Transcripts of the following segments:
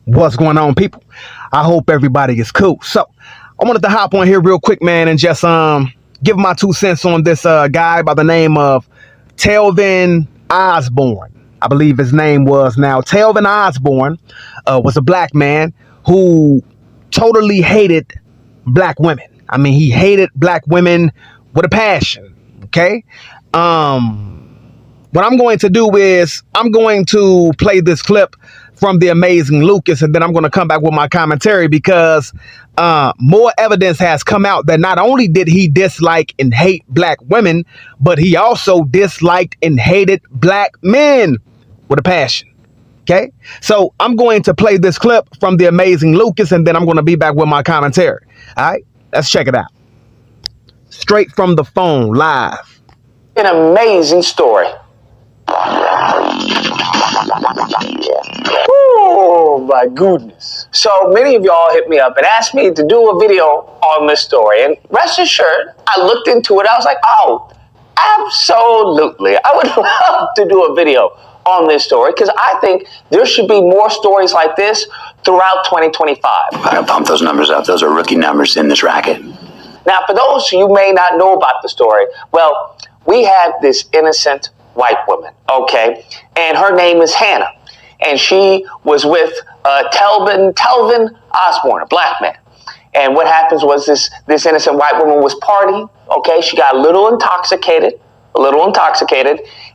What's going on, people? I hope everybody is cool. So I wanted to hop on here real quick, man, and just give my 2 cents on this guy by the name of Telvin Osbourne. I believe his name was. Now, Telvin Osbourne was a black man who totally hated black women. I mean, he hated black women with a passion. Okay. What I'm going to do is I'm going to play this clip from the amazing Lucas, and then I'm going to come back with my commentary because more evidence has come out that not only did he dislike and hate black women, but he also disliked and hated black men with a passion. Okay, so I'm going to play this clip from the amazing Lucas, and then I'm going to be back with my commentary. All right, let's check it out. Straight from the phone, live. An amazing story. Oh my goodness. So many of y'all hit me up and asked me to do a video on this story. And rest assured, I looked into it. I was like, oh, absolutely. I would love to do a video on this story because I think there should be more stories like this throughout 2025. I gotta pump those numbers up. Those are rookie numbers in this racket. Now, for those of you who may not know about the story, well, we had this innocent white woman, okay? And her name is Hannah. And she was with Telvin Osbourne, a black man. And what happens was this innocent white woman was partying, okay? She got a little intoxicated,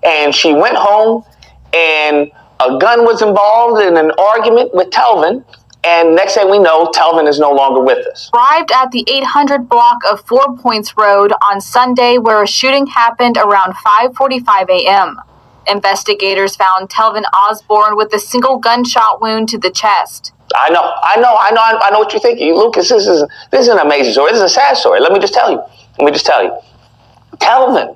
and she went home, and a gun was involved in an argument with Telvin. And next thing we know, Telvin is no longer with us. Arrived at the 800 block of 4 Points Road on Sunday, where a shooting happened around 5:45 a.m. Investigators found Telvin Osbourne with a single gunshot wound to the chest. I know what you're thinking. Lucas, this is an amazing story. This is a sad story. Let me just tell you. Telvin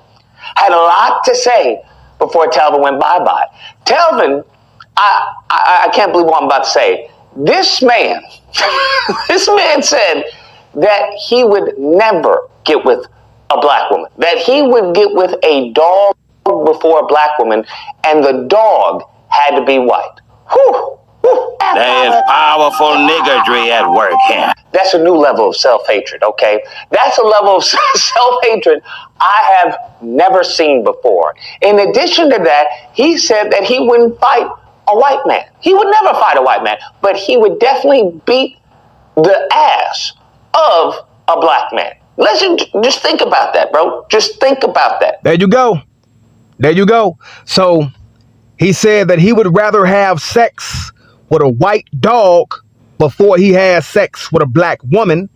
had a lot to say before Telvin went bye-bye. Telvin, I can't believe what I'm about to say. This man said that he would never get with a black woman, that he would get with a dog before a black woman, and the dog had to be white. Whew. There is powerful niggardry at work here. That's a new level of self-hatred, okay? That's a level of self-hatred I have never seen before. In addition to that, he said that he wouldn't fight a white man. He would never fight a white man, but he would definitely beat the ass of a black man. Just think about that, bro. Just think about that. There you go. So he said that he would rather have sex with a white dog before he has sex with a black woman.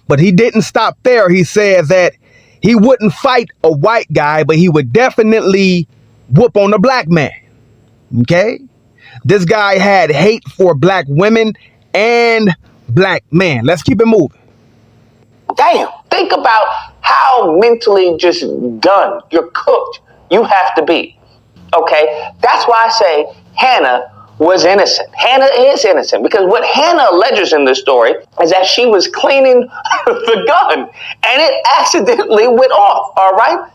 But he didn't stop there. He said that he wouldn't fight a white guy, but he would definitely whoop on a black man. Okay? This guy had hate for black women and black men. Let's keep it moving. Damn. Think about how mentally just done, you're cooked, you have to be. Okay? That's why I say Hannah was innocent. Hannah is innocent because what Hannah alleges in this story is that she was cleaning the gun and it accidentally went off. All right?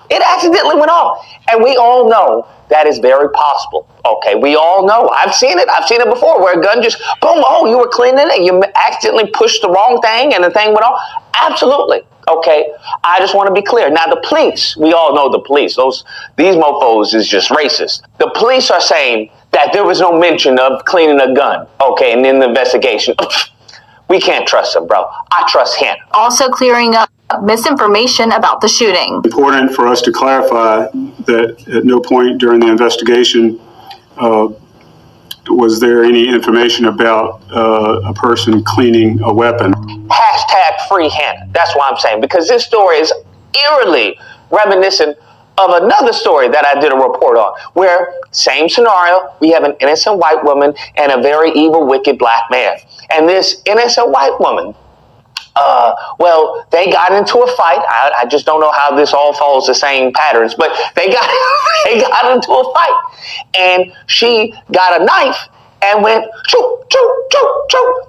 It accidentally went off. And we all know that is very possible. Okay, we all know. I've seen it before where a gun just, boom, oh, you were cleaning it and you accidentally pushed the wrong thing and the thing went off. Absolutely. Okay, I just want to be clear. Now, the police, we all know the police. These mofos is just racist. The police are saying that there was no mention of cleaning a gun. Okay, and in the investigation, we can't trust them, bro. I trust Hannah. Also clearing up misinformation about the shooting. Important for us to clarify that at no point during the investigation was there any information about a person cleaning a weapon. Hashtag free Hannah. That's what I'm saying, because this story is eerily reminiscent of another story that I did a report on, where same scenario, we have an innocent white woman and a very evil, wicked black man. And this innocent white woman, well, they got into a fight. I just don't know how this all follows the same patterns, but they got into a fight. And she got a knife and went, choo, choo, choo, choo.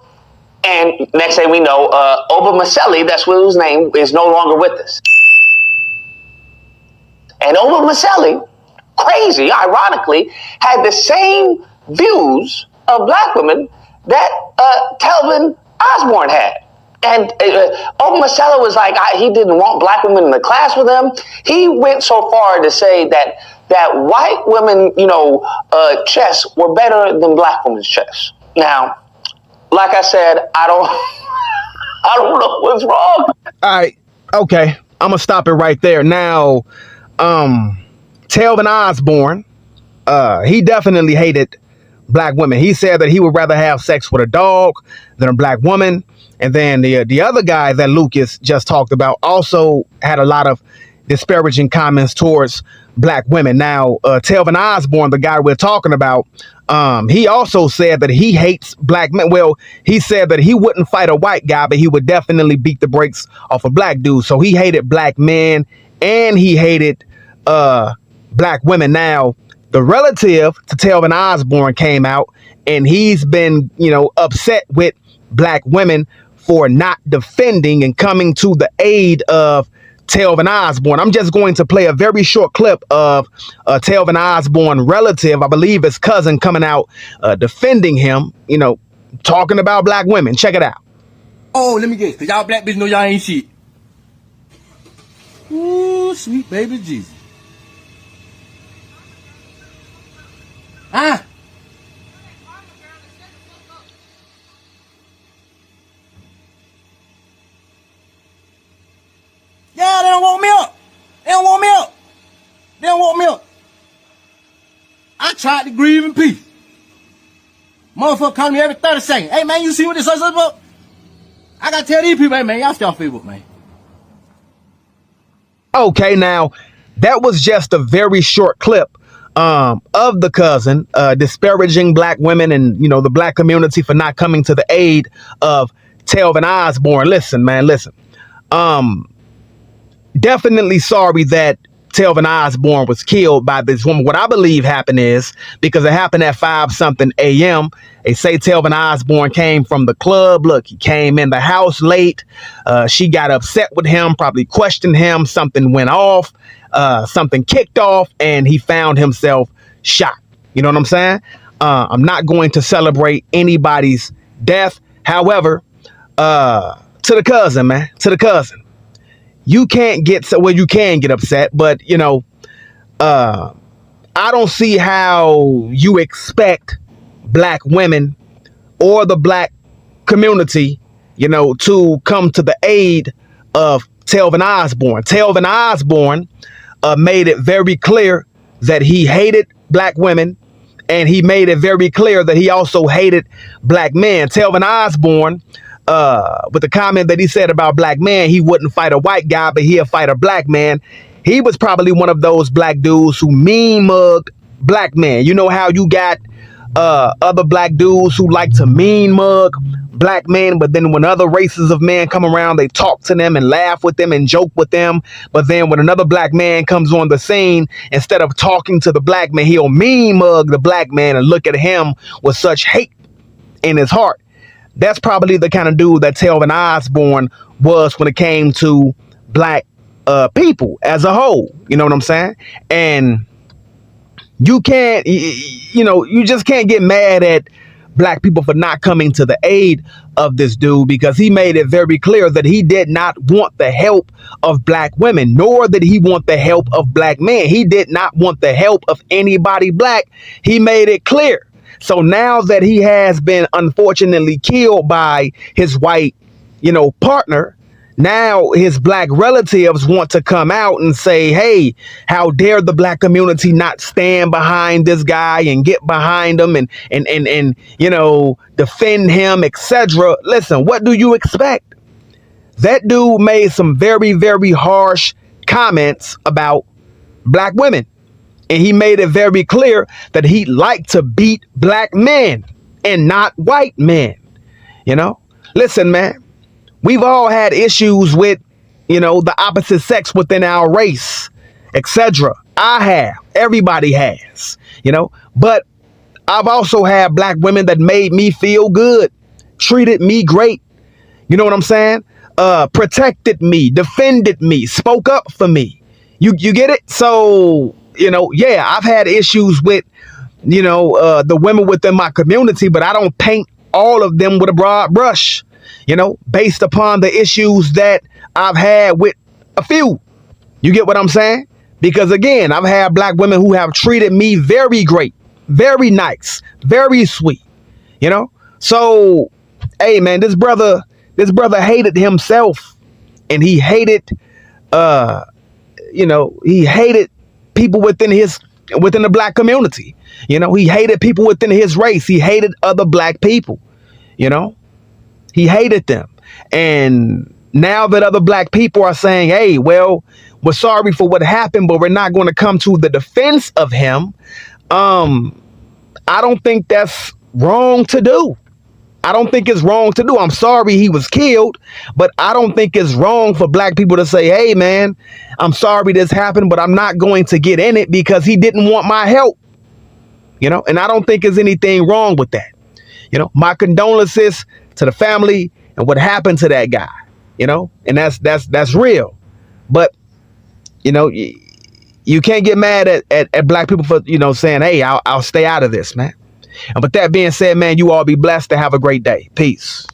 And next thing we know, Oba Maselli, that's what his name, is no longer with us. And Oba Maselli crazy, ironically, had the same views of black women that Telvin Osbourne had. And Open Marcella was like, he didn't want black women in the class with him. He went so far to say that white women, chests were better than black women's chests. Now, like I said, I don't know what's wrong. All right. Okay. I'm gonna stop it right there. Now, Telvin Osbourne, he definitely hated black women. He said that he would rather have sex with a dog than a black woman. And then the other guy that Lucas just talked about also had a lot of disparaging comments towards black women. Now, Telvin Osbourne, the guy we're talking about, he also said that he hates black men. Well, he said that he wouldn't fight a white guy, but he would definitely beat the brakes off a black dude. So he hated black men and he hated black women. Now, the relative to Telvin Osbourne came out and he's been, upset with black women for not defending and coming to the aid of Telvin Osbourne. I'm just going to play a very short clip of Telvin Osbourne relative, I believe his cousin, coming out defending him, talking about black women. Check it out. Oh, let me guess, because y'all black bitch know y'all ain't shit. Ooh, sweet baby Jesus. Huh? Yeah, they don't want milk. They don't want milk. They don't want milk. I tried to grieve in peace. Motherfucker call me every 30 seconds. Hey, man, you see what this is about? I got to tell these people, hey, man, y'all stay off Facebook, man. Okay, now, that was just a very short clip of the cousin disparaging black women and, the black community for not coming to the aid of Telvin Osbourne. Listen, man, listen. Definitely sorry that Telvin Osbourne was killed by this woman. What I believe happened is, because it happened at 5-something a.m., they say Telvin Osbourne came from the club. Look, he came in the house late. She got upset with him, probably questioned him. Something went off, something kicked off, and he found himself shot. You know what I'm saying? I'm not going to celebrate anybody's death. However, to the cousin, man, to the cousin. You can't get you can get upset, but I don't see how you expect black women or the black community, to come to the aid of Telvin Osbourne. Telvin Osbourne made it very clear that he hated black women, and he made it very clear that he also hated black men. Telvin Osbourne, with the comment that he said about black men, he wouldn't fight a white guy, but he'll fight a black man. He was probably one of those black dudes who mean mugged black men. You know how you got other black dudes who like to mean mug black men, but then when other races of men come around, they talk to them and laugh with them and joke with them. But then when another black man comes on the scene, instead of talking to the black man, he'll mean mug the black man and look at him with such hate in his heart. That's probably the kind of dude that Telvin Osbourne was when it came to black people as a whole. You know what I'm saying? And you can't, you just can't get mad at black people for not coming to the aid of this dude, because he made it very clear that he did not want the help of black women, nor did he want the help of black men. He did not want the help of anybody black. He made it clear. So now that he has been unfortunately killed by his white, partner, now his black relatives want to come out and say, hey, how dare the black community not stand behind this guy and get behind him and defend him, etc. Listen, what do you expect? That dude made some very, very harsh comments about black women. And he made it very clear that he liked to beat black men and not white men. Listen, man, we've all had issues with, the opposite sex within our race, etc. I have. Everybody has, but I've also had black women that made me feel good, treated me great. You know what I'm saying? Protected me, defended me, spoke up for me. You get it? So yeah, I've had issues with, the women within my community, but I don't paint all of them with a broad brush, based upon the issues that I've had with a few. You get what I'm saying? Because again, I've had black women who have treated me very great, very nice, very sweet, So, hey man, this brother hated himself, and he hated, he hated people within the black community. He hated people within his race. He hated other black people. He hated them. And now that other black people are saying, hey, well, we're sorry for what happened, but we're not going to come to the defense of him. I don't think that's wrong to do. I don't think it's wrong to do. I'm sorry he was killed, but I don't think it's wrong for black people to say, hey, man, I'm sorry this happened, but I'm not going to get in it because he didn't want my help. And I don't think there's anything wrong with that. My condolences to the family and what happened to that guy, and that's real. But, you can't get mad at black people for, saying, hey, I'll stay out of this, man. And with that being said, man, you all be blessed to have a great day. Peace.